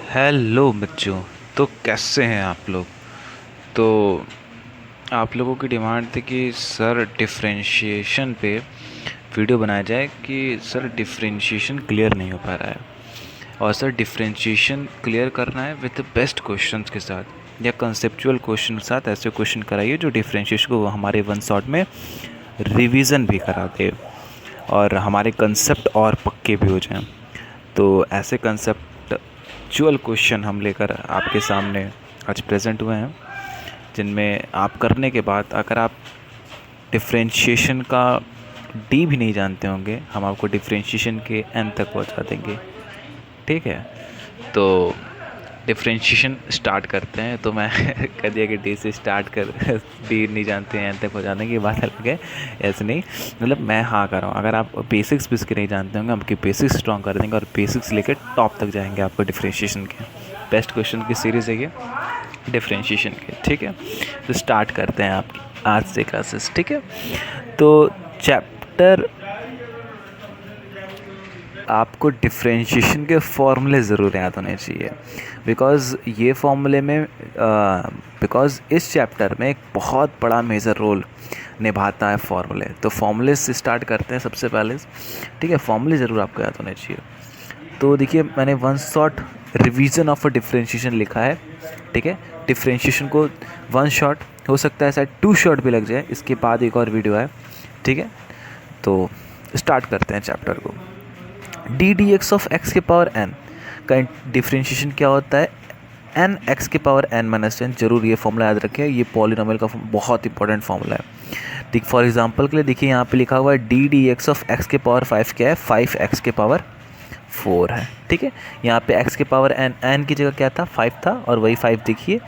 Hello बच्चों। तो कैसे हैं आप लोग। तो आप लोगों की डिमांड थी कि सर डिफरेंशिएशन पे वीडियो बनाया जाए कि सर डिफरेंशिएशन क्लियर नहीं हो पा रहा है और सर डिफरेंशिएशन क्लियर करना है विद बेस्ट क्वेश्चंस के साथ या कंसेप्चुअल क्वेश्चन के साथ। ऐसे क्वेश्चन कराइए जो डिफरेंशिएशन को हमारे वन शॉट में रिवीजन भी करा दे और हमारे कंसेप्ट और पक्के भी हो जाएं। तो ऐसे कंसेप्चुअल क्वेश्चन हम लेकर आपके सामने आज प्रेजेंट हुए हैं, जिनमें आप करने के बाद अगर आप डिफरेंशिएशन का डी भी नहीं जानते होंगे, हम आपको डिफरेंशिएशन के एन तक पहुंचा देंगे। ठीक है, तो डिफरेंशिएशन स्टार्ट करते हैं। तो मैं कह दिया कि डी से स्टार्ट कर डी नहीं जानते हैं एन तक पहुँचाने की बात अलग है। ऐसे नहीं, मतलब मैं हाँ कर रहा हूँ। अगर आप बेसिक्स भी इसके नहीं जानते होंगे, हम आपके बेसिक्स स्ट्रॉन्ग कर देंगे और बेसिक्स लेकर टॉप तक जाएंगे आपको डिफरेंशिएशन के। बेस्ट क्वेश्चन की सीरीज़ है ये डिफरेंशिएशन के। ठीक है, तो स्टार्ट करते हैं आपकी आज से क्लासेस। ठीक है, तो चैप्टर आपको डिफरेंशिएशन के फॉर्मूले ज़रूर याद होने चाहिए, बिकॉज़ ये फॉर्मूले में बिकॉज़ इस चैप्टर में एक बहुत बड़ा मेजर रोल निभाता है फॉर्मूले। तो फॉर्मूले से स्टार्ट करते हैं सबसे पहले। ठीक है, फॉर्मूले ज़रूर आपको याद होने चाहिए। तो देखिए, मैंने one shot revision of a differentiation लिखा है। ठीक है, डिफरेंशिएशन को वन शॉट हो सकता है शायद टू शॉट भी लग जाए, इसके बाद एक और वीडियो है। ठीक है, तो स्टार्ट करते हैं चैप्टर को। D D x of x के पावर एन का डिफरेंशिएशन क्या होता है? एन एक्स के पावर एन माइनस एन। जरूर ये फॉर्मूला याद रखें, ये पॉलिनोमियल का बहुत इंपॉर्टेंट फॉर्मूला है। ठीक, फॉर एग्जांपल के लिए देखिए यहाँ पे लिखा हुआ है d D x of x के पावर 5 क्या है? 5 एक्स के पावर 4 है। ठीक है, यहाँ पे x के पावर n की जगह क्या था? 5 था, और वही 5 देखिए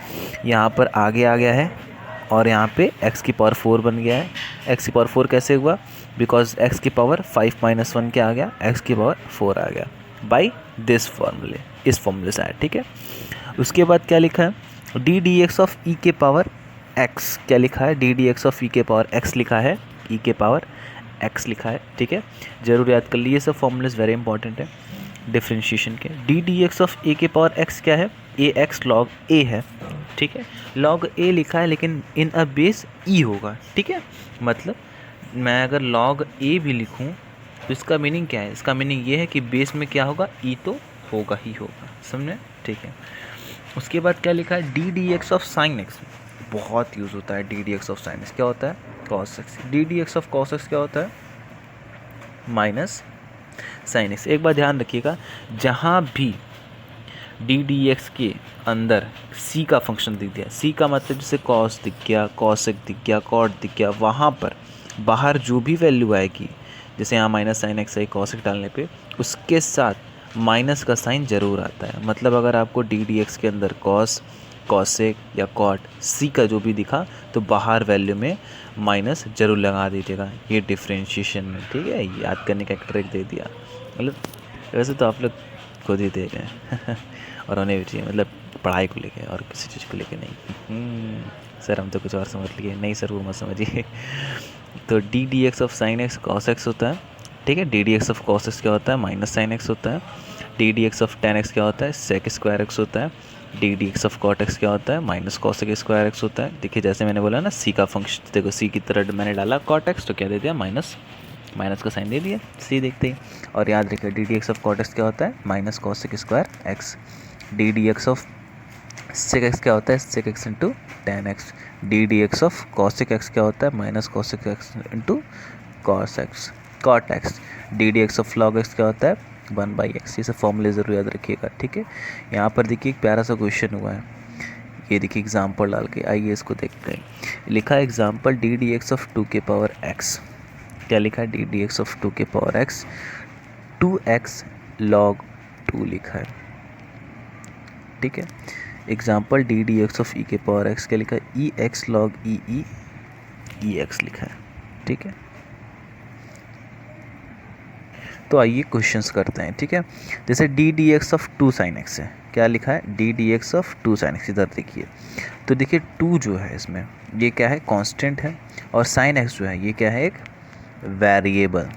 यहाँ पर आगे आ गया है और यहाँ पे x की पावर 4 बन गया है। x की पावर 4 कैसे हुआ? बिकॉज x की पावर 5 माइनस 1 क्या आ गया? x की पावर 4 आ गया बाई दिस फॉर्मूले, इस फॉर्मूले से आया। ठीक है, उसके बाद क्या लिखा है? D D x of e के पावर x। क्या लिखा है? D D x of e के पावर x लिखा है, ई के पावर x लिखा है। ठीक है, जरूर याद कर लिए, ये सब फॉर्मूलेज वेरी इंपॉर्टेंट है डिफरेंशिएशन के। डी डी एक्स ऑफ ए के पावर एक्स क्या है? ए एक्स लॉग ए है। ठीक है, लॉग ए लिखा है लेकिन इन अ बेस ई होगा। ठीक है, मतलब मैं अगर लॉग ए भी लिखूं तो इसका मीनिंग क्या है? इसका मीनिंग ये है कि बेस में क्या होगा? ई तो होगा ही होगा। समझे? ठीक है, उसके बाद क्या लिखा है? D D x of sine x. बहुत यूज़ होता है d D x of sine x. क्या होता है? Cos x. D D x of cos x क्या होता है? Minus sine x. एक बार ध्यान रखिएगा, जहाँ भी डी डी एक्स के अंदर सी का फंक्शन दिख गया, सी का मतलब जैसे कॉस दिख गया, कॉसेक दिख गया, कॉट दिख गया, वहाँ पर बाहर जो भी वैल्यू आएगी, जैसे यहाँ माइनस साइन एक्स आई कॉसेक डालने पे उसके साथ माइनस का साइन ज़रूर आता है। मतलब अगर आपको डी डी एक्स के अंदर कॉस, कॉसेक या कॉट सी का जो भी दिखा तो बाहर वैल्यू में माइनस जरूर लगा दीजिएगा। ये डिफरेंशिएशन में, ठीक है, याद करने का एक ट्रिक दे दिया। मतलब वैसे तो आप लोग खुद ही दे रहे हैं और होने भी चाहिए, मतलब पढ़ाई को लेके और किसी चीज़ को लेके नहीं। सर हम तो कुछ और समझ लिए। नहीं सर, वो मत समझिए। तो d D x of sine x cos x होता है। ठीक है, d D x of cos x क्या होता है? माइनस साइन एक्स होता है। D D x of tan x क्या होता है? सेक स्क्वायर एक्स होता है। D D x of cot x क्या होता है? माइनस कॉसेक स्क्वायर एक्स होता है। देखिए जैसे मैंने बोला ना, सी का फंक्शन देखो, सी की तरह मैंने डाला कॉट एक्स तो क्या दे दिया? माइनस, माइनस का साइन दे दिया सी देखते ही। और याद रखिए d D x of cot x क्या होता है? Minus cosec square x. D D x of sec x क्या होता है? Sec x into tan x. D D x of cosec x क्या होता है? Minus cosec x into cos x, cot x. D D x of log x क्या होता है? 1/x। ये सब फॉर्मूले ज़रूर याद रखिएगा। ठीक है, यहाँ पर देखिए एक प्यारा सा क्वेश्चन हुआ है, ये देखिए एग्जाम्पल डाल के, आइए इसको देखते हैं। लिखा है example d D x of 2 के पावर x। क्या लिखा है? डी डी एक्स ऑफ 2 के पावर x, 2x log 2 लिखा है। ठीक है, example d D x of e के पावर x क्या लिखा है? E x log e e e x लिखा है। ठीक है, तो आइए क्वेश्चंस करते हैं। ठीक है, जैसे D D x of 2 sine x है। क्या लिखा है? D D x of 2 sine x. इधर देखिए, तो देखिए 2 जो है इसमें ये क्या है? कांस्टेंट है, और साइन एक्स जो है ये क्या है? एक वेरिएबल।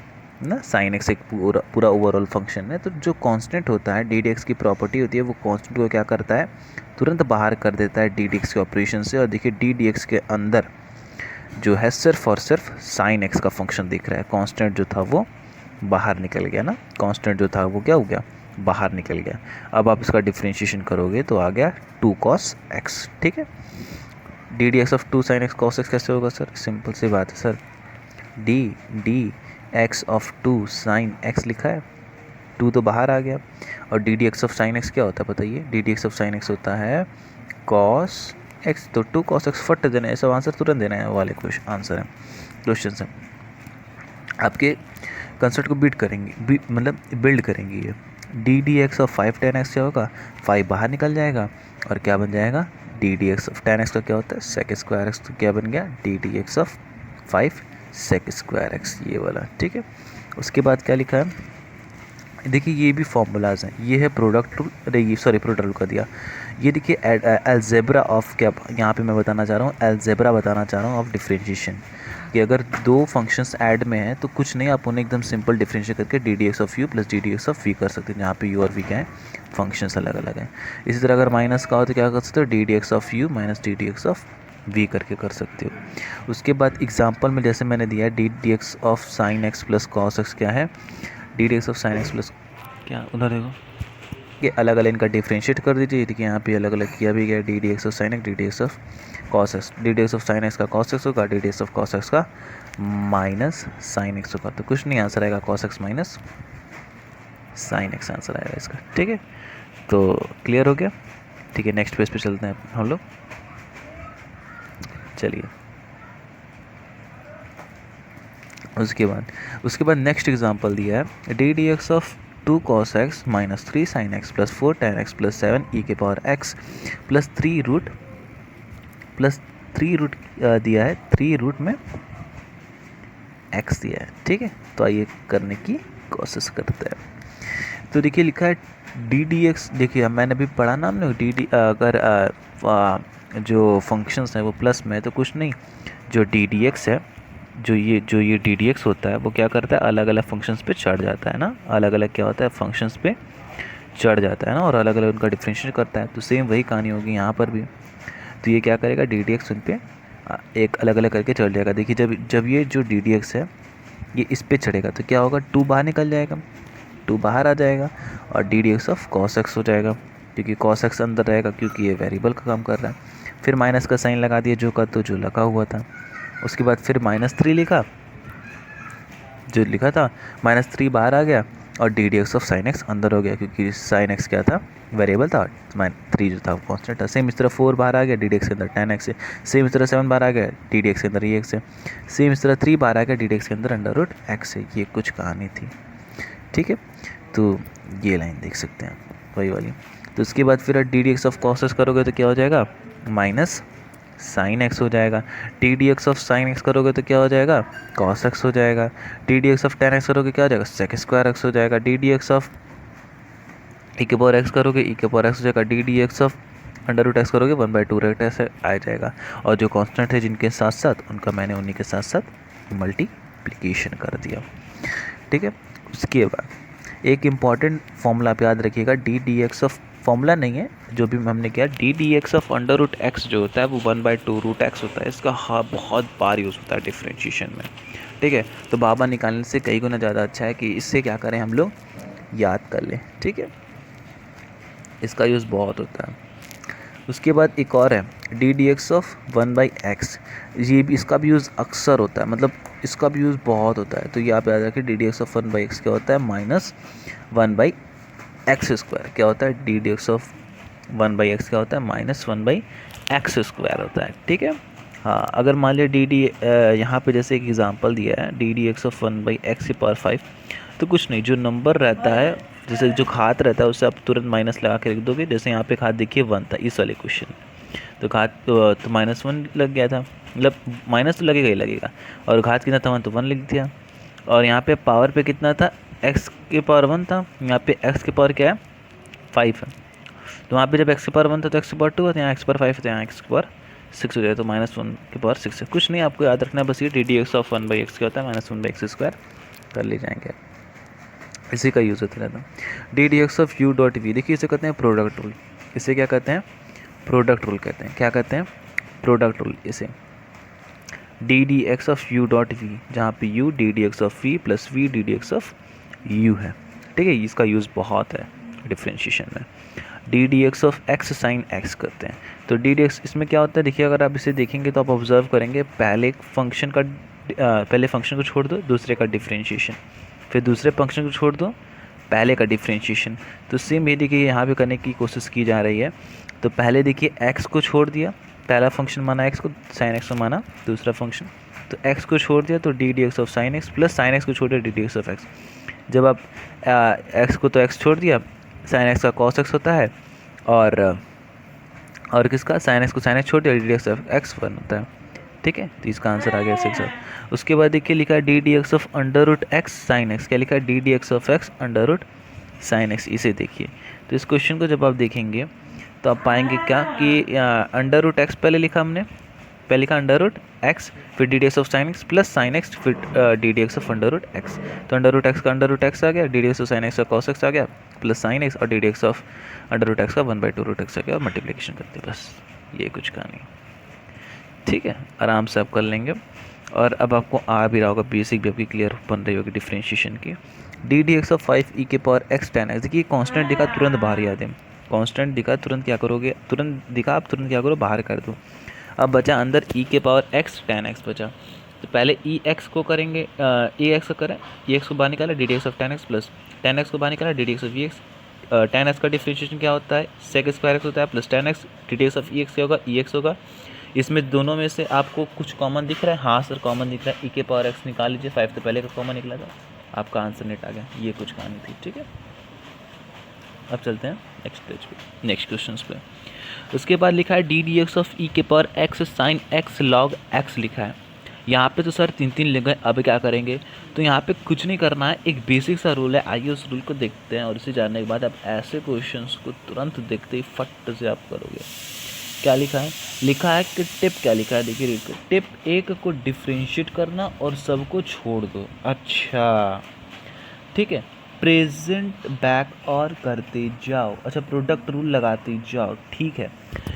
ना। साइन एक्स एक पूरा पूरा ओवरऑल फंक्शन है, तो जो कांस्टेंट होता है डी डी एक्स की प्रॉपर्टी होती है, वो कांस्टेंट को क्या करता है, तुरंत बाहर कर देता है डी डी एक्स के ऑपरेशन से। और देखिए डी डी एक्स के अंदर जो है सिर्फ और सिर्फ साइन एक्स का फंक्शन दिख रहा है। कांस्टेंट जो था वो बाहर निकल गया ना, कांस्टेंट जो था वो क्या हो गया, बाहर निकल गया। अब आप इसका डिफ्रेंशिएशन करोगे तो आ गया 2 cos x। ठीक है, d D x of 2 sin x cos x कैसे होगा सर, सिंपल सी बात है sir, D x of 2 sin x लिखा है, 2 तो बाहर आ गया। और d D x of sine x क्या होता है बताइए, D D x of sine x होता है cos x। तो 2 cos x फट देना है, सब आंसर तुरंत देना है वाले आंसर है क्वेश्चन से। आपके कंसेप्ट को बीट करेंगे, मतलब बिल्ड करेंगे। ये D D x of 5 tan x क्या होगा, 5 बाहर निकल जाएगा और क्या बन जाएगा, D D x of tan x का क्या होता है sec स्क्वायर x, तो क्या बन गया d D x of 5 sec square x, ये वाला। ठीक है, उसके बाद क्या लिखा है, देखिए ये भी फॉर्मूलाज हैं, ये है प्रोडक्ट रूल, अरे ये सॉरी प्रोडक्ट रूल का दिया। ये देखिए अलजेब्रा ऑफ, क्या यहाँ पे मैं बताना चाह रहा हूँ, अलजेब्रा बताना चाह रहा हूँ ऑफ डिफरेंशिएशन, कि अगर दो फंक्शंस ऐड में हैं तो कुछ नहीं, आप उन्हें एकदम सिंपल डिफरेंशिएट करके d D x of u plus d D x of v कर सकते हैं, जहाँ पे यू और वी क्या है, फंक्शंस अलग अलग हैं। इसी तरह अगर माइनस का हो तो क्या कर सकते हो, d D x of u minus d D x of v करके कर सकते हो। उसके बाद एग्जाम्पल में जैसे मैंने दिया है d D x of sine x plus cos x क्या है, d D x of sine x plus क्या, उधर देखो, ये अलग अलग इनका डिफ्रेंशिएट कर दीजिए। देखिए यहाँ पे अलग अलग किया भी गया, d D x of sine x, d D x of cos x, d D x of sine x का कॉस एक्स होगा, d D x of cos x का माइनस साइन एक्स होगा। तो कुछ नहीं, आंसर आएगा cos x minus sine x answer आएगा इसका। ठीक है, तो क्लियर हो गया। ठीक है, नेक्स्ट पेज पे चलते हैं हम लोग। चलिए उसके बाद नेक्स्ट एग्जांपल दिया है d D x of 2 cos x minus 3 sin x plus 4 tan x plus 7 e के पावर x प्लस 3 रूट दिया है, 3 रूट में x दिया है। ठीक है, तो आइए करने की कोशिश करते हैं। तो देखिए लिखा है डी डी एक्स, देखिए मैंने अभी पढ़ा ना हमने डी डी, अगर जो फंक्शंस हैं वो प्लस में है तो कुछ नहीं, जो डी डी एक्स है, जो ये डी डी एक्स होता है वो क्या करता है, अलग अलग फंक्शंस पे चढ़ जाता है ना, अलग अलग क्या होता है, फंक्शंस पे चढ़ जाता है ना, और अलग अलग उनका डिफरेंशिएट करता है। तो सेम वही कहानी होगी यहाँ पर भी। तो ये क्या करेगा, डी डी एक्स उन पे एक अलग अलग करके चढ़ जाएगा। देखिए जब ये जो डी डी एक्स है ये इस पे चढ़ेगा तो क्या होगा, 2 बाहर निकल जाएगा, 2 बाहर आ जाएगा और d D x of cos x हो जाएगा, क्योंकि कॉस एक्स अंदर रहेगा क्योंकि ये वेरिएबल का काम कर रहा है। फिर माइनस का साइन लगा दिया, जो का तो जो लगा हुआ था। उसके बाद फिर -3 लिखा, जो लिखा था -3 बाहर आ गया और d D x of sine x अंदर हो गया, क्योंकि साइन एक्स क्या था, वेरिएबल था, -3 जो था कॉन्स्टेंट था। सेम इस तरह 4 बाहर आ गया, डी डी एक्स के अंदर tan x है। सेम इस तरह 7 बाहर आ गया, डी डी एक्स के अंदर ये x है। सेम इस तरह 3 बाहर आ गया, डी डी एक्स के अंदर √x है। ये कुछ कहानी थी। ठीक है, तो ये लाइन देख सकते हैं वही वाली। तो उसके बाद फिर d D x of cos x करोगे तो क्या हो जाएगा, माइनस साइन एक्स हो जाएगा। T D x of sine x करोगे तो क्या हो जाएगा, कॉस एक्स हो जाएगा। T D x of tan x करोगे क्या हो जाएगा, सेक स्क्वायर एक्स हो जाएगा। D D x of e के पावर एक्स करोगे, ई के पावर एक्स हो जाएगा। D D x of √x करोगे 1/2 रेक्ट ऐसे आ जाएगा। और जो कांस्टेंट है जिनके साथ साथ उनका मैंने उन्हीं के साथ साथ मल्टीप्लिकेशन कर दिया। ठीक है, उसके बाद एक इम्पॉर्टेंट फॉर्मूला आप याद रखिएगा, D D x of, formula नहीं है, जो भी हमने किया, D D x of √x जो होता है वो 1/2 √x होता है। इसका बहुत बार यूज़ होता है डिफ्रेंशिएशन में। ठीक है, तो बाबा निकालने से कई गुना ज़्यादा अच्छा है कि इससे क्या करें हम लोग याद कर लें। ठीक है, इसका यूज़ बहुत होता है। उसके बाद एक और है d D x of 1/x, ये भी, इसका भी यूज़ अक्सर होता है, मतलब इसका भी यूज़ बहुत होता है। तो ये आप याद रखें, D D x of 1/x क्या होता है, -1/x²। क्या होता है, d D x of 1/x क्या होता है, -1/x² होता है। ठीक है, हाँ, अगर मान लिया डी डी यहाँ पे जैसे एक एग्जांपल दिया है d D x of 1/x⁵, तो कुछ नहीं, जो नंबर रहता है, जैसे जो घात रहता है उससे आप तुरंत माइनस लगा के रख दोगे। जैसे यहाँ पे घात देखिए 1 था इस वाले क्वेश्चन में, तो घात तो -1 लग गया था, मतलब माइनस तो लगेगा ही लगेगा, और घात कितना था 1 तो 1 लिख दिया। और यहाँ पे पावर पे कितना था, x के पावर 1 था, यहाँ पे x के पावर क्या है 5 है। तो वहाँ पे जब x के पावर 1 था तो x के पावर 2 है, तो यहाँ x के पावर 5 है, तो यहाँ x के पावर 6 हो जाए, तो -1 के पावर 6 है। कुछ नहीं, आपको याद रखना है बस ये D D x of 1/x क्या होता है, -1/x²। कर ले जाएंगे, इसी का यूज़ होता रहता है। D D x of u dot v, देखिए इसे कहते हैं प्रोडक्ट रूल, इसे क्या कहते हैं, प्रोडक्ट रूल कहते हैं। क्या कहते हैं, प्रोडक्ट रूल। इसे d D x of u dot v, जहाँ पे u d D x of v plus v d D x of u है, ठीक है। इसका यूज़ बहुत है डिफ्रेंशिएशन में। D D x of x sine x करते हैं, तो डी डी एक्स इसमें क्या होता है, देखिए अगर आप इसे देखेंगे तो आप ऑब्जर्व करेंगे, पहले फंक्शन का पहले फंक्शन को छोड़ दो, दूसरे का डिफ्रेंशिएशन, फिर दूसरे फंक्शन को छोड़ दो, पहले का डिफ्रेंशिएशन। तो सेम ये देखिए यहाँ पे करने की कोशिश की जा रही है। तो पहले देखिए x को छोड़ दिया, पहला फंक्शन माना x को, साइन x को माना दूसरा फंक्शन, तो x को छोड़ दिया तो d D x of sine x plus sine x को छोड़ दिया d D x of x. जब आप x को तो x छोड़ दिया, साइन x का कॉस x होता है, और किसका साइन x को साइन x छोड़ दिया d D x of x one होता है, ठीक है। तो इसका आंसर आ गया 6। उसके बाद देखिए लिखा है d D x of under root x sine x, क्या लिखा है, d D x of x under root sine x. इसे देखिए, तो इस क्वेश्चन को जब आप देखेंगे तो आप पाएंगे क्या कि अंडर रूट एक्स पहले लिखा हमने, पहले लिखा अंडर रूट एक्स, फिर d D x of sine x plus sine x, फिर d D x of under root x. तो अंडर रूट एक्स का अंडर रूट एक्स आ गया, d D x of sine x का cos x आ गया, plus sine x, और d D x of under root x का 1/2 root x आ गया, और मल्टीप्लिकेशन करते बस, ये कुछ कहानी, ठीक है। आराम से आप कर लेंगे, और अब आपको आ भी रहा होगा, बेसिक भी आपकी क्लियर बन रही होगी डिफ्रेंशिएशन की। डी डी एक्स ऑफ 5 ई के पावर एक्स टेन एक्स, देखिए कॉन्स्टेंट दिखा तुरंत बाहर ही आ दें, कॉन्स्टेंट दिखा तुरंत क्या करोगे, तुरंत दिखा आप तुरंत क्या करो, बाहर कर दो। अब बचा अंदर ई के पावर एक्स टेन एक्स बचा, तो पहले ई एक्स को करेंगे, ए एक्स को करें, ई एक्स को बाहर निकाला D D x of tan x plus ten x को बाहर निकाला D D x of e x. Tan x का डिफ्रेंशिएशन क्या होता है, सेक स्क्वायर एक्स होता है plus ten x, d D x of e x क्या होगा, ई एक्स होगा। इसमें दोनों में से आपको कुछ कॉमन दिख रहा है, हाँ सर कॉमन दिख रहा है, ई के पावर एक्स निकाल लीजिए, 5 तो पहले का कॉमन निकला था, आपका आंसर नेट आ गया। ये कुछ कहानी थी, ठीक है। अब चलते हैं नेक्स्ट पेज पे, नेक्स्ट क्वेश्चन पे। उसके बाद लिखा है d D x of e के power x sine x log x लिखा है। यहाँ पे तो सर 3 लिख गए, अब क्या करेंगे, तो यहाँ पे कुछ नहीं करना है, एक बेसिक सा रूल है, आइए उस रूल को देखते हैं, और इसे जानने के बाद आप ऐसे क्वेश्चंस को तुरंत देखते ही फट से आप करोगे। क्या लिखा है, लिखा है कि टिप, क्या लिखा है देखिए, टिप 1 को डिफ्रेंशिएट करना और सबको छोड़ दो। अच्छा ठीक है, प्रेजेंट बैक और करते जाओ, अच्छा प्रोडक्ट रूल लगाते जाओ, ठीक है।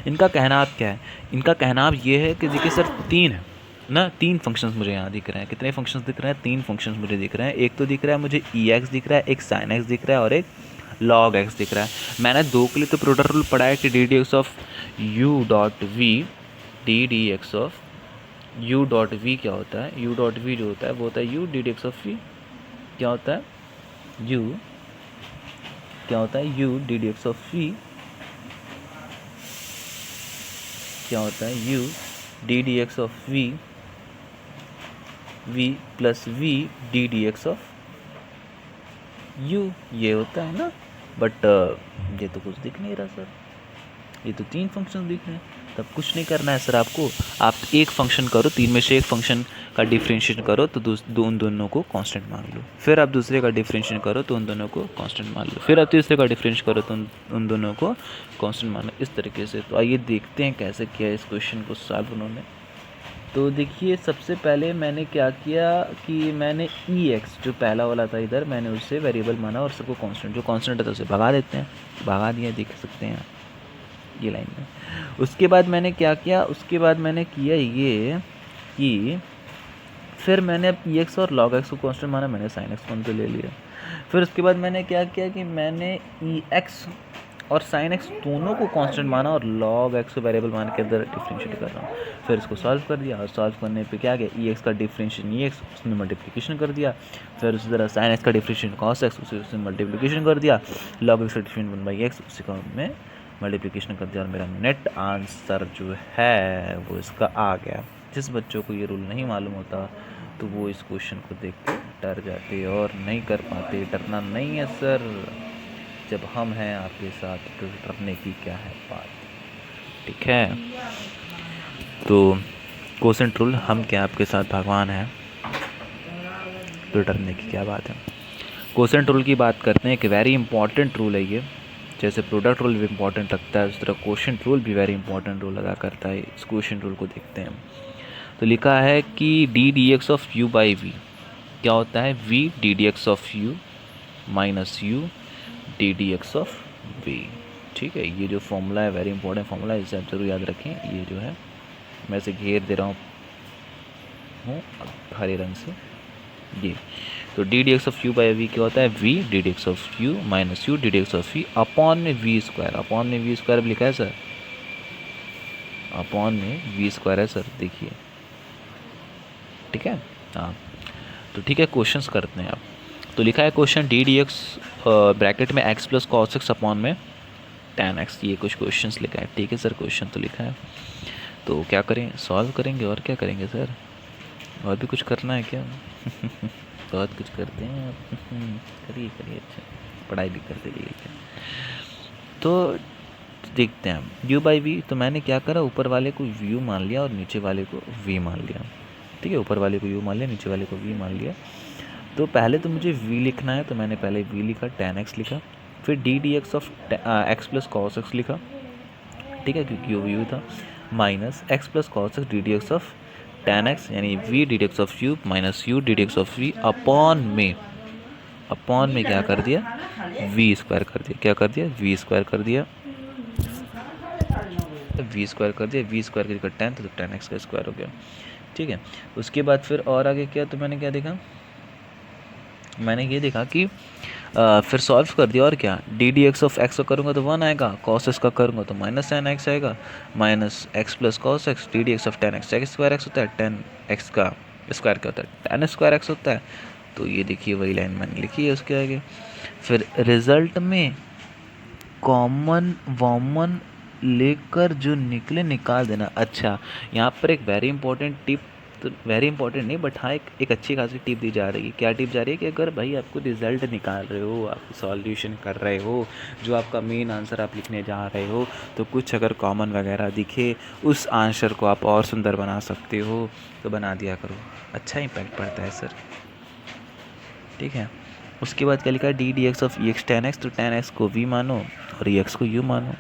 इनका कहना आप क्या है, इनका कहना आप ये है कि देखिए सर 3 है ना, 3 फंक्शंस मुझे यहाँ दिख रहे हैं, कितने फंक्शंस दिख रहे हैं, 3 फंक्शंस मुझे दिख रहे हैं। एक तो दिख रहा है मुझे ई एक्स दिख रहा है, एक साइन एक्स दिख रहा है, और एक लॉग एक्स दिख रहा है। मैंने 2 के लिए तो प्रोडक्ट रूल पढ़ा है कि d D x of u dot v, d D x of u dot v क्या होता है, यू डॉट वी जो होता है वो होता है u d D x of v, क्या होता है यू, क्या होता है u d D x of v, क्या होता है u d D x of v, v plus v d D x of u, ये होता है ना। बट ये तो कुछ दिख नहीं रहा सर, ये तो 3 फंक्शन दिख रहे हैं, तब कुछ नहीं करना है सर आपको, आप एक फंक्शन करो, 3 में से एक फंक्शन का डिफ्रेंशिएशन करो तो उन दोनों को कांस्टेंट मान लो, फिर आप दूसरे का डिफ्रेंशिएशन करो तो उन दोनों को कांस्टेंट मान लो, फिर आप तीसरे का डिफ्रेंशिएशन करो तो उन दोनों को कांस्टेंट मान लो, इस तरीके से। तो आइए देखते हैं कैसे किया इस क्वेश्चन को सॉल्व उन्होंने। तो देखिए सबसे पहले मैंने क्या किया कि मैंने ई एक्स जो पहला वाला था इधर, मैंने उससे वेरिएबल माना और सबको कांस्टेंट, जो कांस्टेंट है तो उसे भगा देते हैं, भगा दिया, देख सकते हैं ये लाइन में। उसके बाद मैंने क्या किया, उसके बाद मैंने किया ये कि फिर मैंने अब ई एक्स और लॉग एक्स को कांस्टेंट माना, मैंने साइन एक्स को तो ले लिया। फिर उसके बाद मैंने क्या किया कि मैंने ई एक्स और साइन एक्स दोनों को कांस्टेंट माना और लॉग एक्स को वेरिएबल मान के अंदर डिफ्रेंशिएट कर रहा हूँ। फिर इसको सॉल्व कर दिया, और सॉल्व करने पे क्या गया, ई एक्स का डिफ्रेंशिएशन ई एक्स, उसमें मल्टीप्लिकेशन कर दिया। फिर उसी तरह साइन एक्स का डिफ्रेंशिएशन कॉस एक्स, उसमें मल्टीप्लिकेशन कर दिया। लॉग एक्स का डिफ्रेंशिएशन 1/x, उसी का में मल्टीप्लिकेशन कर दिया, और मेरा नेट आंसर जो है वो इसका आ गया। जिस बच्चों को ये रूल नहीं मालूम होता तो वो इस क्वेश्चन को देख के डर जाते और नहीं कर पाते। डरना नहीं है सर, जब हम हैं आपके साथ तो डरने की क्या है बात, ठीक है। तो क्वोशेंट रूल, हम क्या आपके साथ भगवान हैं, तो डरने की क्या बात है। क्वोशेंट रूल की बात करते हैं, एक वेरी इंपॉर्टेंट रूल है ये, जैसे प्रोडक्ट रूल भी इंपॉर्टेंट रखता है उस तरह क्वोशेंट रूल भी वेरी इंपॉर्टेंट रोल अदा करता है। इस क्वोशेंट रूल को देखते हैं। तो लिखा है कि d D x of u by v, क्या होता है v d D x of u minus u d D x of v। ठीक है, ये जो फॉर्मूला है वेरी इंपॉर्टेंट फॉर्मूला है, इसे आप जरूर याद रखें। ये जो है मैं इसे घेर दे रहा हूँ हरे रंग से, ये तो d D x of u by v क्या होता है, v d D x of u minus u d D x of v upon में वी स्क्वायर, अपॉन में वी स्क्वायर भी लिखा है सर, अपॉन में वी स्क्वायर है सर, देखिए ठीक है। हाँ तो ठीक है, क्वेश्चंस करते हैं आप। तो लिखा है question d D x bracket में x plus cos x upon में tan x, ये कुछ क्वेश्चंस लिखा है। ठीक है सर, क्वेश्चन तो लिखा है, तो क्या करें, सॉल्व करेंगे और क्या करेंगे सर, और भी कुछ करना है क्या? बहुत कुछ करते हैं आप। करिए करिए, अच्छा पढ़ाई भी करते रहिए क्या। तो देखते हैं हम u बाई वी, तो मैंने क्या करा, ऊपर वाले को u मान लिया और नीचे वाले को v मान लिया। ठीक है, ऊपर वाले को u मान लिया, नीचे वाले को v मान लिया। तो पहले तो मुझे v लिखना है, तो मैंने पहले v लिखा, tan x लिखा, फिर d D x of x plus cos x लिखा। ठीक है, क्योंकि वो यू था, minus x plus cos x d D x of tan x, यानी v d D x of u minus u d D x of v upon में क्या कर दिया, v स्क्वायर कर दिया, क्या कर दिया, v स्क्वायर कर दिया, v स्क्वायर कर दिया, v स्क्वायर की जगह 10 तो tan x का स्क्वायर हो गया। ठीक है, उसके बाद फिर और आगे क्या, तो मैंने क्या देखा, मैंने ये देखा कि फिर सॉल्व कर दिया, और क्या D D x of x का करूँगा तो 1 आएगा, कॉस एक्स का करूँगा तो माइनस tan x आएगा, minus x plus cos x d D x of tan x, x square x होता है, tan x का स्क्वायर क्या होता है, tan स्क्वायर x होता है। तो ये देखिए वही लाइन मैंने लिखी है उसके आगे। फिर रिजल्ट में कॉमन लेकर जो निकले निकाल देना। अच्छा, यहाँ पर एक वेरी इंपॉर्टेंट टिप, तो वेरी इंपॉर्टेंट नहीं बट हाँ एक अच्छी खासी टिप दी जा रही है। क्या टिप जा रही है कि अगर भाई आपको रिजल्ट निकाल रहे हो, आप सॉल्यूशन कर रहे हो, जो आपका मेन आंसर आप लिखने जा रहे हो, तो कुछ अगर कॉमन वगैरह दिखे, उस आंसर को आप और सुंदर बना सकते हो तो बना दिया करो, अच्छा इम्पैक्ट पड़ता है सर। ठीक है, उसके बाद क्या लिखा है, d D x of e x tan x, तो टेन एक्स को वी मानो और ई एक्स को यू मानो,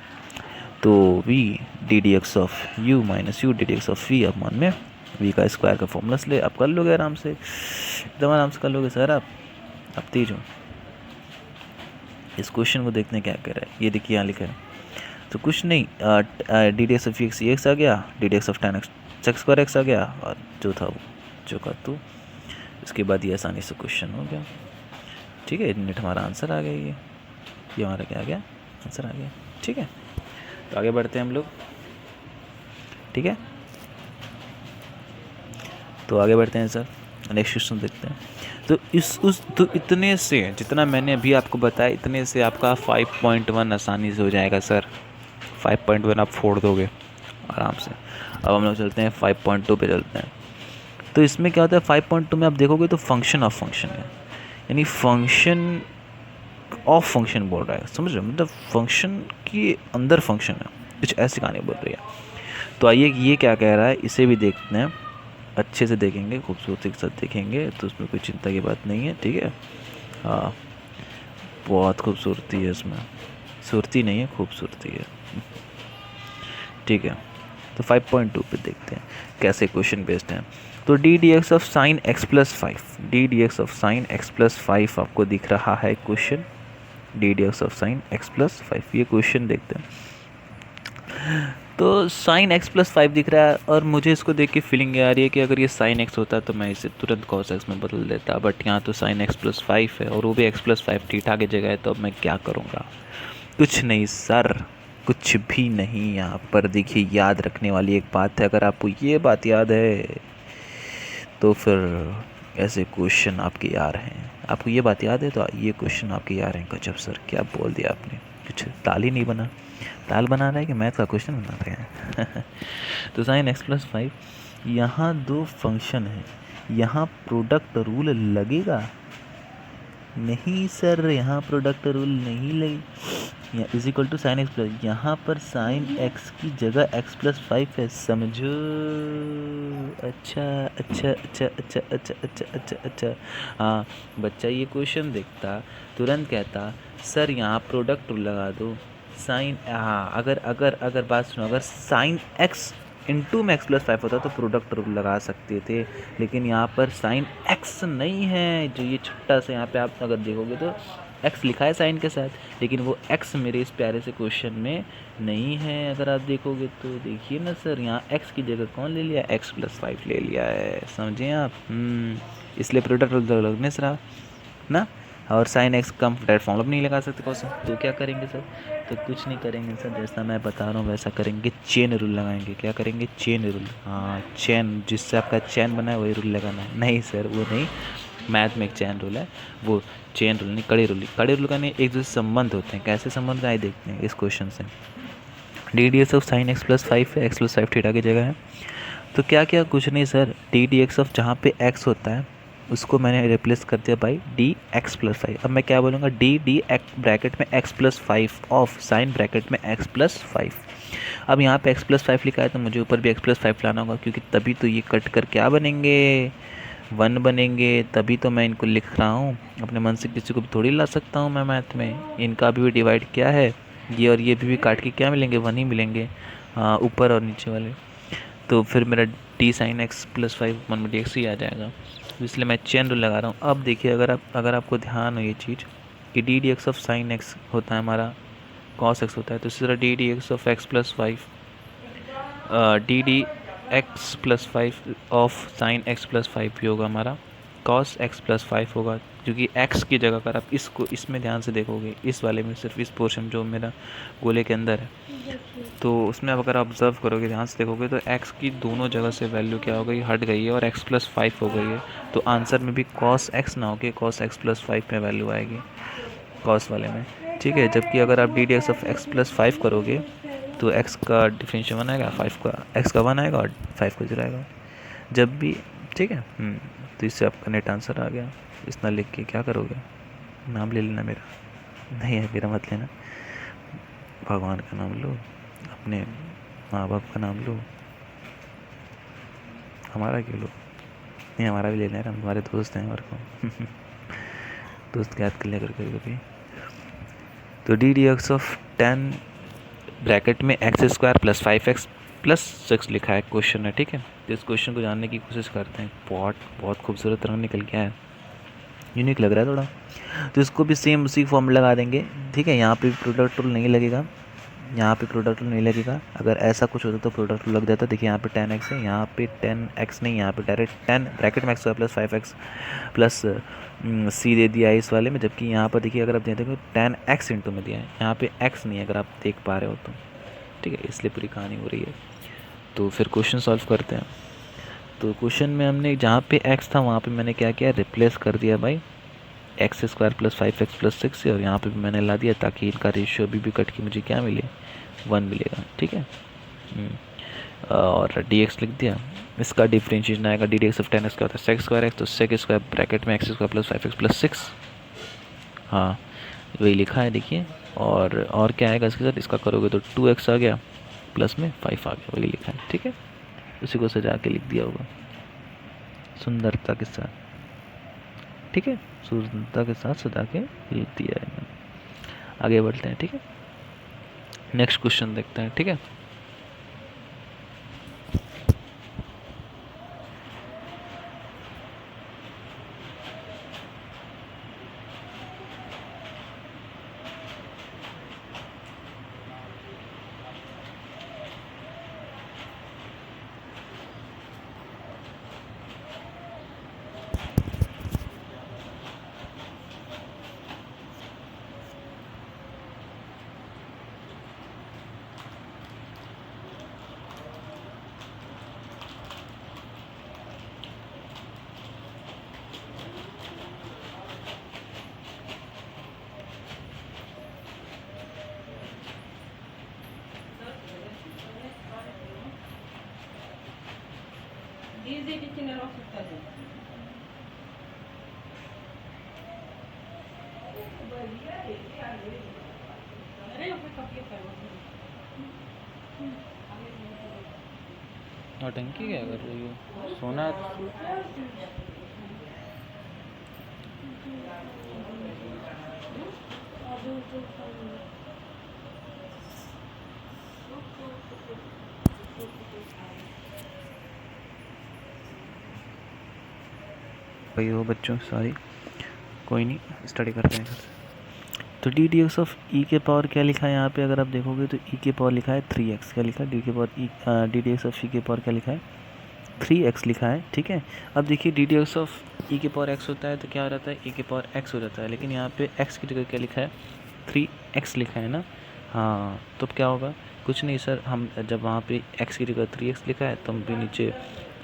तो v d D x of u minus u d D x of v upon में वी का स्क्वायर का फॉर्मूला ले, आप कर लोगे आराम से, एकदम आराम से कर लोगे सर आप तेज हो। इस क्वेश्चन को देखने क्या कह रहा है, ये देखिए यहाँ लिखा है, तो कुछ नहीं, d D x of x x आ गया, d D x of tan x x square x आ गया, और जो था वो जो का तो इसके बाद ये आसानी से क्वेश्चन हो गया। ठीक है, मिनट हमारा आंसर आ गया, ये हमारा क्या आ गया, आंसर आ गया। ठीक है, तो आगे बढ़ते हैं हम लोग। ठीक है, तो आगे बढ़ते हैं सर, नेक्स्ट क्वेश्चन देखते हैं। तो इतने से, जितना मैंने अभी आपको बताया, इतने से आपका 5.1 आसानी से हो जाएगा सर, 5.1 आप फोड़ दोगे आराम से। अब हम लोग चलते हैं 5.2 पे चलते हैं। तो इसमें क्या होता है, 5.2 में आप देखोगे तो फंक्शन ऑफ फंक्शन है, यानी फंक्शन ऑफ फंक्शन बोल रहा है, समझ रहे हो, मतलब फंक्शन के अंदर फंक्शन है, कुछ ऐसी कहानी बोल रही है। तो आइए ये क्या कह रहा है, इसे भी देखते हैं, अच्छे से देखेंगे, खूबसूरती के साथ देखेंगे, तो उसमें कोई चिंता की बात नहीं है। ठीक है, हाँ बहुत खूबसूरती है इसमें, सूरती नहीं है, खूबसूरती है। ठीक है, तो 5.2 पे देखते हैं कैसे क्वेश्चन बेस्ड हैं। तो d D x of sine x plus 5, D D x of sine x plus 5 आपको दिख रहा है question, d D x of sine x plus 5, ये क्वेश्चन देखते हैं। तो साइन एक्स प्लस 5 दिख रहा है, और मुझे इसको देख के फीलिंग आ रही है कि अगर ये साइन एक्स होता तो मैं इसे तुरंत कॉस एक्स में बदल देता, बट यहाँ तो साइन एक्स प्लस 5 है और वो भी एक्स प्लस 5 थीटा की जगह है, तो अब मैं क्या करूँगा, कुछ नहीं सर, कुछ भी नहीं। यहाँ पर देखिए, याद रखने वाली एक बात है, अगर आपको ये बात याद है तो फिर ऐसे क्वेश्चन आपके यार हैं, आपको ये बात याद है तो ये क्वेश्चन आपके यार हैं। गजब सर, क्या बोल दिया आपने, कुछ ताल ही नहीं बना, ताल बना रहा है कि मैथ का क्वेश्चन बना रहे हैं। तो साइन एक्स प्लस 5, यहाँ दो फंक्शन है, यहाँ प्रोडक्ट रूल लगेगा नहीं सर, यहाँ प्रोडक्ट रूल नहीं लगे, यहाँ is equal to sine x plus, यहाँ पर साइन एक्स की जगह एक्स प्लस 5 है, समझो। अच्छा अच्छा अच्छा अच्छा अच्छा अच्छा अच्छा अच्छा, हाँ बच्चा ये क्वेश्चन देखता तुरंत कहता सर यहाँ प्रोडक्ट रूल लगा दो, साइन, हाँ अगर बात सुनो, अगर साइन एक्स इनटू में x प्लस 5 होता तो प्रोडक्ट रूल लगा सकते थे, लेकिन यहाँ पर साइन x नहीं है, जो ये छोटा सा यहाँ पे आप अगर देखोगे तो x लिखा है साइन के साथ, लेकिन वो x मेरे इस प्यारे से क्वेश्चन में नहीं है। अगर आप देखोगे तो देखिए ना सर, यहाँ x की जगह कौन ले लिया, x प्लस 5 ले लिया है, समझे आप। इसलिए प्रोडक्ट रूल लगने से रहा ना। और साइन एक्स कम डायरेक्ट फॉर्मूला नहीं लगा सकते क्वेश्चन, तो क्या करेंगे सर, तो कुछ नहीं करेंगे सर, जैसा मैं बता रहा हूँ वैसा करेंगे, चेन रूल लगाएंगे। क्या करेंगे, चेन रूल। हाँ, चेन, जिससे आपका चैन बना है वही रूल लगाना है। नहीं सर, वो नहीं, मैथ में एक चैन रूल है, वो चेन रूल नहीं, कड़ी रूल। कड़ी रूल का नहीं, एक दूसरे संबंध होते हैं। कैसे संबंध आए देखते हैं इस क्वेश्चन से। D D x of sine x plus 5 है, एक्स प्लस 5 थीटा की जगह है, तो क्या क्या, कुछ नहीं sir, D D x of जहाँ पे एक्स होता है उसको मैंने रिप्लेस कर दिया बाई डी एक्स प्लस 5। अब मैं क्या बोलूँगा, डी डी एक्स ब्रैकेट में x plus 5 of sine bracket में एक्स प्लस 5। अब यहाँ पे एक्स प्लस 5 लिखा है तो मुझे ऊपर भी एक्स प्लस 5 लाना होगा, क्योंकि तभी तो ये कट कर क्या बनेंगे, 1 बनेंगे। तभी तो मैं इनको लिख रहा हूँ, अपने मन से किसी को भी थोड़ी ला सकता हूँ मैं मैथ में। इनका अभी भी डिवाइड क्या है, ये और ये भी काट के क्या मिलेंगे, 1 ही मिलेंगे, हाँ, ऊपर और नीचे वाले। तो फिर मेरा D sign x plus 5 one में डी एक्स ही आ जाएगा, इसलिए मैं चेन रूल लगा रहा हूँ। अब देखिए, अगर आपको ध्यान हो ये चीज़ कि d D x of sine x होता है हमारा कॉस एक्स होता है, तो इसी तरह D D x of x plus 5 D D x plus 5 of sine x plus 5 भी होगा हमारा कॉस एक्स प्लस 5 होगा, क्योंकि x की जगह अगर आप इसको इसमें ध्यान से देखोगे, इस वाले में सिर्फ इस पोर्शन जो मेरा गोले के अंदर है, तो उसमें अब अगर ऑब्जर्व करोगे, ध्यान से देखोगे, तो x की दोनों जगह से वैल्यू क्या हो गई, हट गई है, और x प्लस 5 हो गई है। तो आंसर में भी cos x ना होके cos x प्लस 5 में वैल्यू आएगी, cos वाले में, ठीक है। जबकि अगर आप D D x of x plus 5 करोगे तो x का डिफरेंशियल 1 आएगा, 5 का x का 1 आएगा और 5 का 0 आएगा जब भी, ठीक है। तो इससे आपका नेट आंसर आ गया। इतना लिख के क्या करोगे, नाम ले लेना मेरा, नहीं है मेरा मत लेना, भगवान का नाम लो, अपने माँ बाप का नाम लो, हमारा क्यों लो, नहीं हमारा भी लेना है, हम तुम्हारे दोस्त हैं, हमारे को दोस्त याद कर लिया करके कभी। तो d D x of 10 bracket में x square plus 5x plus 6 लिखा है, क्वेश्चन है, ठीक है। तो इस क्वेश्चन को जानने की कोशिश करते हैं। बहुत खूबसूरत रंग निकल के आया, यूनिक लग रहा है थोड़ा। तो इसको भी सेम उसी फॉर्म लगा देंगे, ठीक है। यहाँ पे प्रोडक्ट रूल नहीं लगेगा, यहाँ पे प्रोडक्ट रूल नहीं लगेगा। अगर ऐसा कुछ होता तो प्रोडक्ट रूल लग जाता। देखिए यहाँ पे 10x है, यहाँ पे 10x नहीं, यहाँ पे डायरेक्ट 10 ब्रैकेट में x plus 5x plus c दे दिया है इस वाले में। जबकि यहाँ पर देखिए, अगर आप देखोगे 10x इंटू में दिया है, यहाँ पे x नहीं है, अगर आप देख पा रहे हो तो, ठीक है। इसलिए पूरी कहानी हो रही है। तो फिर क्वेश्चन सॉल्व करते हैं। तो क्वेश्चन में हमने जहाँ पे x था वहाँ पे मैंने क्या किया, रिप्लेस कर दिया भाई x square plus 5x plus 6 से, और यहाँ पे भी मैंने ला दिया ताकि इनका रेशियो अभी भी कट के मुझे क्या मिले, 1 मिलेगा, ठीक है। और dx लिख दिया, इसका डिफरेंशिएशन आएगा D D x of 10x क्या होता है सेक स्क्वायर एक्स, तो सेक स्क्वायर ब्रैकेट में x square plus 5x plus 6, हाँ वही लिखा है देखिए। और क्या आएगा इसके साथ, इसका करोगे तो 2x आ गया प्लस में 5 आ गया, वही लिखा है, ठीक है। उसी को सजा के लिख दिया होगा सुंदरता के साथ, ठीक है, सुंदरता के साथ सजा के लिख दिया है। आगे बढ़ते हैं, ठीक है। नेक्स्ट क्वेश्चन देखते हैं, ठीक है। नौटंकी क्या कर रही हो, सोना भाई वो बच्चों सॉरी, कोई नहीं, स्टडी करते हैं। तो d D x of e के पावर क्या लिखा है यहाँ पे, अगर आप देखोगे तो ई के पावर लिखा है 3x, क्या लिखा है डी के power e, d D x of e के पावर क्या लिखा है 3x लिखा है, ठीक है। अब देखिए D D x of e के पावर x होता है तो क्या हो जाता है, ई के पावर x हो जाता है, लेकिन यहाँ पे x की जगह क्या लिखा है 3x लिखा है ना। हाँ तो अब क्या होगा, कुछ नहीं सर, हम जब वहाँ पे x की जगह 3x लिखा है तो हम भी नीचे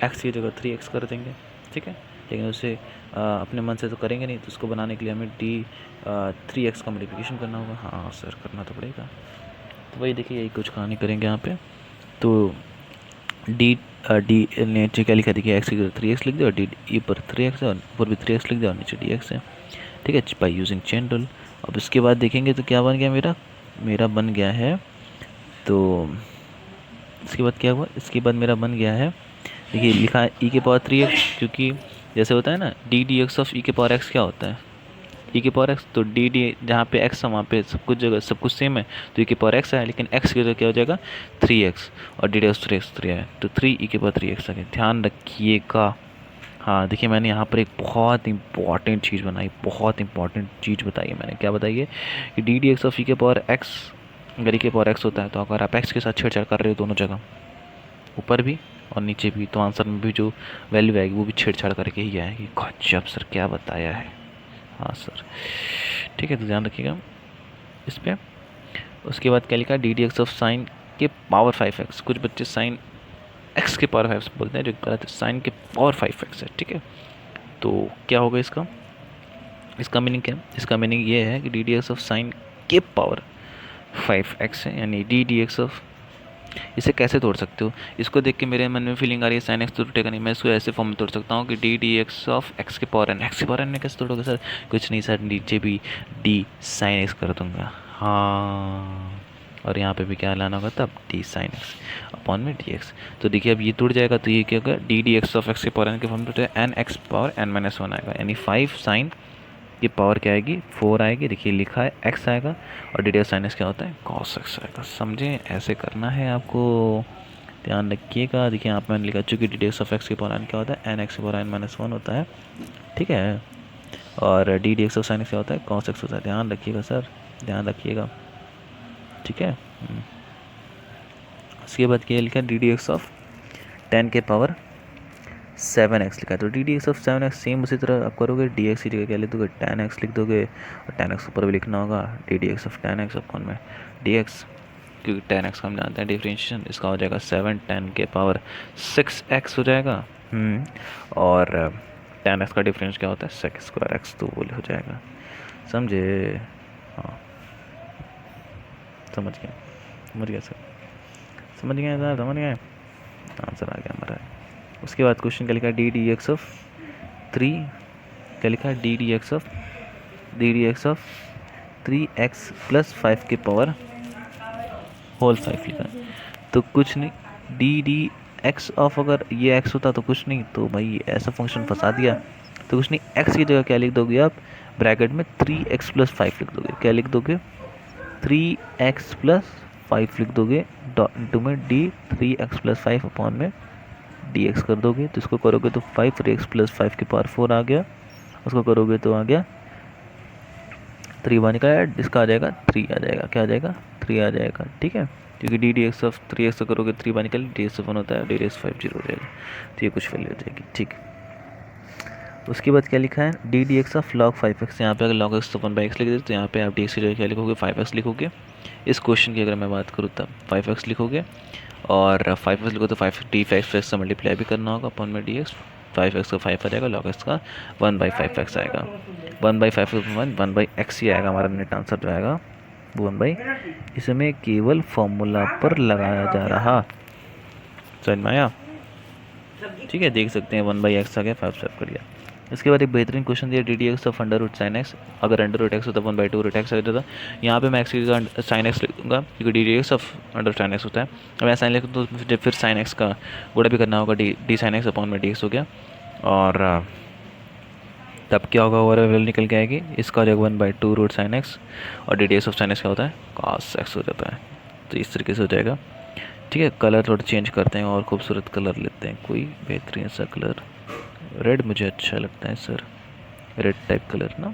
x की जगह 3x कर देंगे, ठीक है। लेकिन उसे अपने मन से तो करेंगे नहीं, तो उसको बनाने के लिए हमें डी 3x का मल्टीप्लिकेशन करना होगा। हाँ सर करना तो पड़ेगा। तो वही देखिए यही कुछ कहानी करेंगे यहाँ पे। तो डी डी नीचे क्या लिखा देखिए, एक्स की 3x लिख दो, और डी ई पर 3x है और ऊपर भी 3x लिख दो और नीचे dx है, ठीक है, बाई यूजिंग चेन रूल। अब इसके बाद देखेंगे तो क्या बन गया मेरा बन गया है, तो इसके बाद क्या हुआ, इसके बाद मेरा बन गया है, देखिए लिखा है ई के पावर 3x, क्योंकि जैसे होता है ना D D x of e के पावर एक्स क्या होता है ई के पावर एक्स, तो डी डी जहाँ पे एक्स है वहाँ पे सब कुछ जगह सब कुछ सेम है, तो ई के पावर एक्स है, लेकिन एक्स की जगह क्या हो जाएगा 3x, और डी डी एक्स 3x है, तो 3 ई के पावर 3x आ गया, ध्यान रखिएगा। हाँ देखिए मैंने यहाँ पर एक बहुत इंपॉर्टेंट चीज़ बनाई, बहुत इंपॉर्टेंट चीज़ बताई है मैंने, क्या बताई है कि d D x of e के पावर एक्स, अगर ई के पावर एक्स होता है तो अगर आप एक्स के साथ छेड़छाड़ कर रहे हो दोनों जगह, ऊपर भी और नीचे भी, तो आंसर में भी जो वैल्यू आएगी वो भी छेड़छाड़ करके ही आएगी। गजब सर क्या बताया है। हाँ सर ठीक है, तो ध्यान रखिएगा इस पर। उसके बाद क्या लिखा, d D x of sign के पावर 5x, कुछ बच्चे साइन x के पावर 5 बोलते हैं, जो गलत है, साइन के पावर 5x है, ठीक है। तो क्या होगा इसका मीनिंग क्या है, इसका मीनिंग ये है कि d D x of sign के पावर 5x है, यानी डी डी एक्स ऑफ, इसे कैसे तोड़ सकते हो, इसको देख के मेरे मन में फीलिंग आ रही है साइन एक्स तो टूटेगा नहीं, मैं इसको ऐसे फॉर्म में तोड़ सकता हूँ कि d D x of x के पावर एन, एक्स के पावर एन में कैसे तोड़ोगे सर, कुछ नहीं सर, नीचे भी डी साइन एक्स कर दूंगा, हाँ, और यहाँ पे भी क्या लाना होगा तब डी साइन एक्स अपॉन में डी एक्स। तो देखिए अब ये टूट जाएगा, तो ये क्या होगा d D x of x के पावर एन के फॉर्म में टूटेगा, n x power n minus 1 आएगा, यानी 5 साइन की पावर क्या आएगी 4 आएगी, देखिए लिखा है x आएगा, और डी डी साइन एक्स क्या होता है cos x आएगा, समझे, ऐसे करना है आपको, ध्यान रखिएगा। देखिए यहाँ पे मैंने लिखा चूँकि D D x of x की पावर एन क्या होता है, एन एक्स की पावर एन माइनस 1 होता है, ठीक है, और d D x of sine x क्या होता है cos x होता है, ध्यान रखिएगा सर, ध्यान रखिएगा, ठीक है। उसके बाद क्या लिखा है डी डी एक्स ऑफ 10 के पावर 7x लिखा है, तो d D x of 7x same उसी तरह आप करोगे, डी एक्स की जगह क्या लिख दोगे 10x लिख दोगे, और 10x ऊपर भी लिखना होगा, d D x of 10x upon में डी एक्स, क्योंकि 10x हम जानते हैं डिफरेंशिएशन, इसका हो जाएगा 7 10 के पावर 6x हो जाएगा, और 10x का डिफरेंस क्या होता है सेक स्क्वायर x, तो वो हो जाएगा, समझे, हाँ समझ गया सर, समझ गए आंसर आ गया हमारा। उसके बाद क्वेश्चन क्या लिखा है डी डी एक्स ऑफ 3, क्या लिखा है d D x of 3x plus 5 के पावर होल 5 लिखा है, तो कुछ नहीं, डी डी एक्स ऑफ, अगर ये x होता तो कुछ नहीं, तो भाई ऐसा फंक्शन फंसा दिया, तो कुछ नहीं, x की जगह क्या लिख दोगे आप ब्रैकेट में 3x प्लस 5 लिख दोगे, क्या लिख दोगे 3x प्लस 5 लिख दोगे, इंटू में डी 3x प्लस 5 अपॉन में dx कर दोगे, तो इसको करोगे तो 5x प्लस 5 के पावर 4 आ गया, उसको करोगे तो आ गया 3 बार निकाला, इसका आ जाएगा 3 आ जाएगा, क्या आ जाएगा 3 आ जाएगा, ठीक है, क्योंकि D D x of 3x तो करोगे 3 बार निकाल, डी एक्स ऑफ 1 होता है, डी डी एक्स 5 0 हो जाएगा, तो ये कुछ वैल्यू हो जाएगी, ठीक। उसके बाद क्या लिखा है d D x of log 5x, यहाँ पे अगर log x तो 1/x लिख देते तो यहाँ पे आप डी एक्स की जगह क्या लिखोगे 5x लिखोगे, इस क्वेश्चन की अगर मैं बात करूँ तब 5x लिखोगे, और 5x लिखो तो 5 डी 5x से मल्टीप्लाई भी करना होगा अपॉन में डी एक्स, 5x का 5 आ जाएगा, log x का 1/5x आएगा, 1/5 1/x ही आएगा हमारा नेट आंसर जो आएगा 1/, इसमें केवल फॉर्मूला पर लगाया जा रहा, समझ में आया, ठीक है, देख सकते हैं 1/x आ गया, 5 सेव कर लिया। इसके बाद एक बेहतरीन क्वेश्चन दिया d D x of under root sine x, अगर अंडर रूट एक्स होता है 1/2 रूट एक्स आ जाता, यहाँ पे मैं एक्स की जगह साइन एक्स लिख दूँगा, क्योंकि D D x of under sign x होता है, अब मैं साइन लिख तो फिर साइन एक्स का गुणा भी करना होगा, डी साइन एक्स अपॉन में डी एक्स हो गया, और तब क्या होगा ओवरऑल वैल्यू निकल के आएगी, इसका हो जाएगा 1/2 रूट साइन एक्स, और d D x of sine x क्या होता है cos x हो जाता है, तो इस तरीके से हो जाएगा, ठीक है, कलर थोड़ा चेंज करते हैं और खूबसूरत कलर लेते हैं, कोई बेहतरीन सा कलर। रेड मुझे अच्छा लगता है सर, रेड टाइप कलर ना।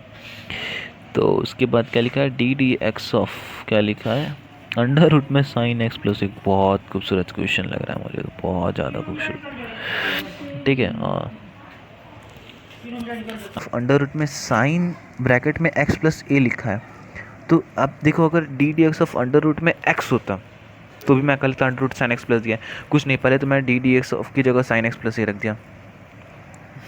तो उसके बाद क्या लिखा है, डी डी एक्स ऑफ, क्या लिखा है, अंडर रूट में साइन एक्स प्लस एक, बहुत खूबसूरत क्वेश्चन लग रहा है मुझे तो, बहुत ज़्यादा खूबसूरत। ठीक है, अंडर रूट में साइन ब्रैकेट में एक्स प्लस ए लिखा है, तो अब देखो अगर D D x of under root में एक्स होता तो भी मैं कल under root sine x plus दिया, कुछ नहीं, पहले तो मैं डी डी एक्स ऑफ की जगह साइन एक्स प्लस ए रख दिया,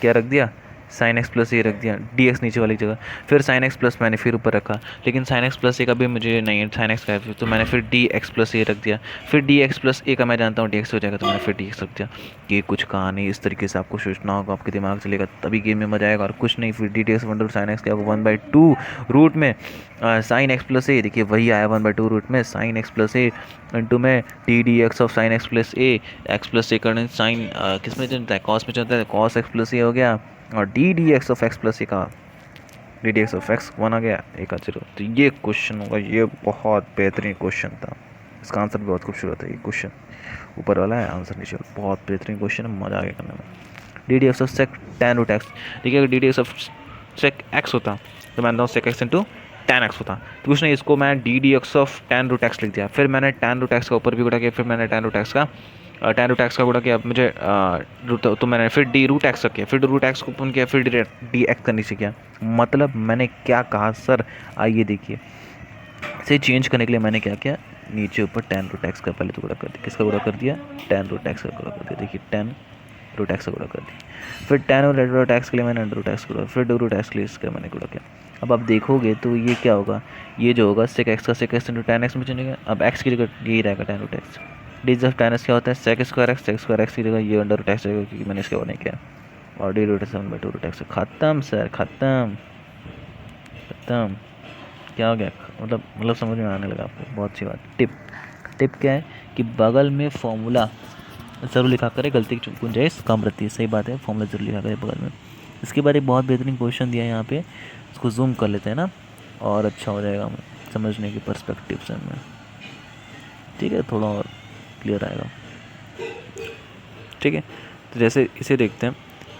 क्या रख दिया, साइन एक्स प्लस ए रख दिया, डी एक्स नीचे वाली जगह, फिर साइन एक्स प्लस मैंने फिर ऊपर रखा, लेकिन साइन एक्स प्लस ए का भी मुझे नहीं है, साइन एक्स का है, तो मैंने फिर डी एक्स प्लस ए रख दिया, फिर डी एक्स प्लस ए का मैं जानता हूँ डी एक्स हो जाएगा, तो मैंने फिर डी एक्स रख दिया। ये कुछ कहानी इस तरीके से आपको सोचना होगा, आपके दिमाग चलेगा तभी गेम में मजा आएगा, और कुछ नहीं, फिर d D x one sine x क्या होगा 1/2 रूट में साइन एक्स प्लस ए, देखिए वही आया 1/2 रूट में sine x plus a into में d D x of sine x plus a, x plus a करने साइन किस में चलता है, कॉस में चलता है, कॉस एक्स प्लस ए हो गया, और d D x of x plus a का d D x of x 1 आ गया, एक 0। तो ये क्वेश्चन होगा, ये बहुत बेहतरीन क्वेश्चन था, इसका आंसर भी बहुत खूबसूरत है, ये क्वेश्चन ऊपर वाला है, आंसर नीचे वाला, बहुत बेहतरीन क्वेश्चन है, मज़ा आ गया करने में। D D x of sec tan root x, देखिए अगर D D x of sec x होता तो मैं sec x into tan x होता, तो कुछ नहीं, इसको मैं d D x of tan root x लिख दिया, फिर मैंने टेन रूट एक्स का ऊपर भी गुणा किया, फिर मैंने टेन रूट एक्स का टेन रूट एक्स का गुणा किया, मुझे तो मैंने फिर डी रूट एक्स किया, फिर रूट एक्स को ओपन किया, फिर डी एक्स का नीचे किया, मतलब मैंने क्या कहा सर, आइए देखिए, इसे चेंज करने के लिए मैंने क्या किया, नीचे ऊपर टेन रूट एक्स का पहले तो गुणा कर दिया, किसका गुणा कर दिया, टेन रूट एक्स का गुणा कर दिया, देखिए टेन रूट एक्स का गुणा कर दिया, फिर टेन और रूट एक्स के लिए मैंने अंडर रूट एक्स गुणा, फिर रूट एक्स के लिए इसका मैंने गुणा किया। अब आप देखोगे तो ये क्या होगा, ये जो होगा सेक एक्स का sec x into tan x में चलेगा, अब एक्स की जगह यही रहेगा tan root x, d of tan x क्या होता है, सेक स्क्वायर एक्स की जगह ये अंडर रूट एक्स रहेगा, क्योंकि मैंने इसका वो नहीं किया, और डी रूट 7/2 रूट एक्स, खत्म सर, खत्म खत्म। क्या हो गया, मतलब समझ में आने लगा आपको, बहुत अच्छी बात। टिप क्या है कि बगल में फॉर्मूला ज़रूर लिखा करें, गलती की गुंजाइश कम रहती है, सही बात है, फॉर्मूला ज़रूर लिखा करें बगल में। इसके बाद एक बहुत बेहतरीन क्वेश्चन दिया है यहाँ पे, इसको जूम कर लेते हैं ना, और अच्छा हो जाएगा समझने की पर्सपेक्टिव से हमें, ठीक है, थोड़ा और क्लियर आएगा, ठीक है। तो जैसे इसे देखते हैं,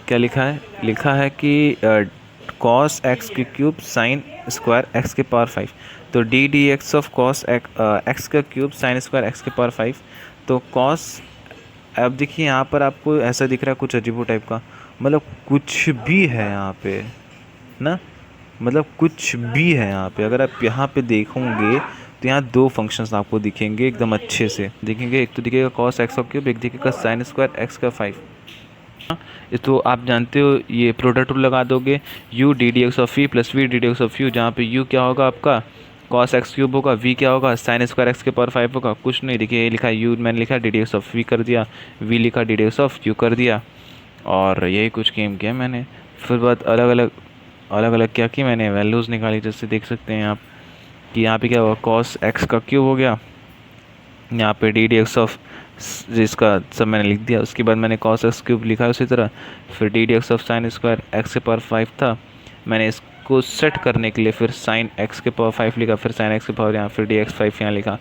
क्या लिखा है कि कॉस एक्स की क्यूब साइन स्क्वायर एक्स के पावर 5, तो d D x of cos x का क्यूब साइन स्क्वायर एक्स के पावर 5, तो कॉस, अब देखिए यहाँ पर आपको ऐसा दिख रहा है कुछ अजीबो टाइप का, मतलब कुछ भी है यहाँ पे ना, मतलब कुछ भी है यहाँ पे, अगर आप यहाँ पे देखोगे तो यहाँ दो फंक्शंस आपको दिखेंगे एकदम अच्छे से दिखेंगे, एक तो दिखेगा कॉस एक्स का क्यूब, एक दिखेगा साइन स्क्वायर एक्स का 5। तो आप जानते हो ये प्रोडक्ट रूल लगा दोगे, u d D x of v plus v d D x of u, जहाँ पे u क्या होगा आपका कॉस एक्स क्यूब होगा, v क्या होगा साइन स्क्वायर एक्स के पावर 5 होगा, कुछ नहीं, देखिए ये लिखा है u मैंने लिखा d D x of v कर दिया, v लिखा d D x of u कर दिया, और यही कुछ गेम किया मैंने। फिर बात अलग अलग क्या की मैंने, वैल्यूज़ निकाली, जैसे देख सकते हैं आप कि यहाँ पे क्या होगा, कॉस एक्स का क्यूब हो गया, यहाँ पे डी डी एक्स ऑफ जिसका सब मैंने लिख दिया, उसके बाद मैंने कॉस एक्स क्यूब लिखा है उसी तरह, फिर d D x of sign square x के पावर 5 था, मैंने इसको सेट करने के लिए फिर साइन एक्स के पावर 5 लिखा, फिर साइन एक्स के पावर यहाँ, फिर डी एक्स 5 यहाँ लिखा,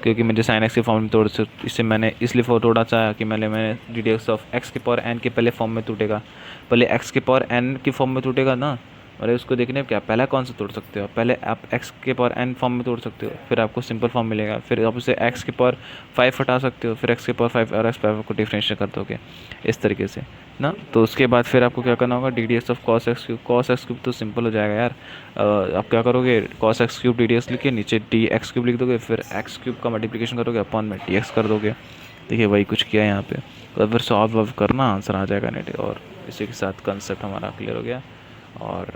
क्योंकि मुझे साइन एक्स के फॉर्म में तोड़ से इसे मैंने इसलिए तोड़ा चाहा कि मैंने D D x of x के पावर एन के पहले फॉर्म में टूटेगा, पहले एक्स के पावर एन की फॉर्म में टूटेगा ना, और उसको देखने क्या पहला कौन सा तोड़ सकते हो, पहले आप x के पावर n फॉर्म में तोड़ सकते हो, फिर आपको सिंपल फॉर्म मिलेगा, फिर आप उसे x के पावर 5 हटा सकते हो, फिर x के पावर 5 और x पावर को डिफरेंशिएट कर दोगे इस तरीके से ना। तो उसके बाद फिर आपको क्या करना होगा, d D x of cos x cube तो सिंपल हो जाएगा यार, आप क्या करोगे, cos x cube D D x लिख के नीचे डी एक्स क्यूब लिख दोगे, फिर एक्स क्यूब का मल्टीप्लिकेशन करोगे अपॉन में डी एक्स कर दोगे, देखिए वही कुछ किया यहाँ पे, तो फिर सॉल्व करना आंसर आ जाएगा नेट, और इसी के साथ कंसेप्ट हमारा क्लियर हो गया। और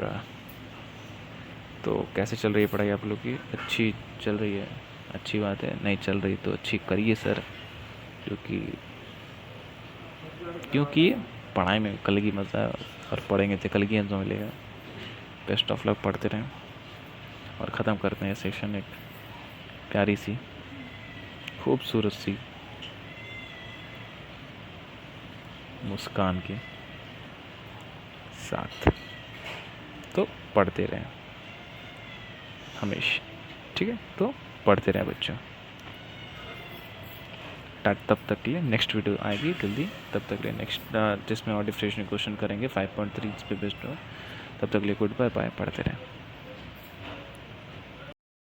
तो कैसे चल रही है पढ़ाई आप लोग की, अच्छी चल रही है, अच्छी बात है, नहीं चल रही तो अच्छी करिए सर, क्योंकि पढ़ाई में कल की मज़ा है, और पढ़ेंगे तो कल की आंसर मिलेगा। बेस्ट ऑफ लक, पढ़ते रहें, और ख़त्म करते हैं सेशन एक प्यारी सी खूबसूरत सी मुस्कान के साथ, तो पढ़ते रहें हमेशा, ठीक है, तो पढ़ते रहें बच्चों। तब तक के लिए नेक्स्ट वीडियो आएगी जल्दी, तब तक के लिए नेक्स्ट जिसमें और डिफरेंशिएशन क्वेश्चन करेंगे 5.3 पे बेस्ड हो। तब तक के लिए गुड बाय बाय, पढ़ते रहें।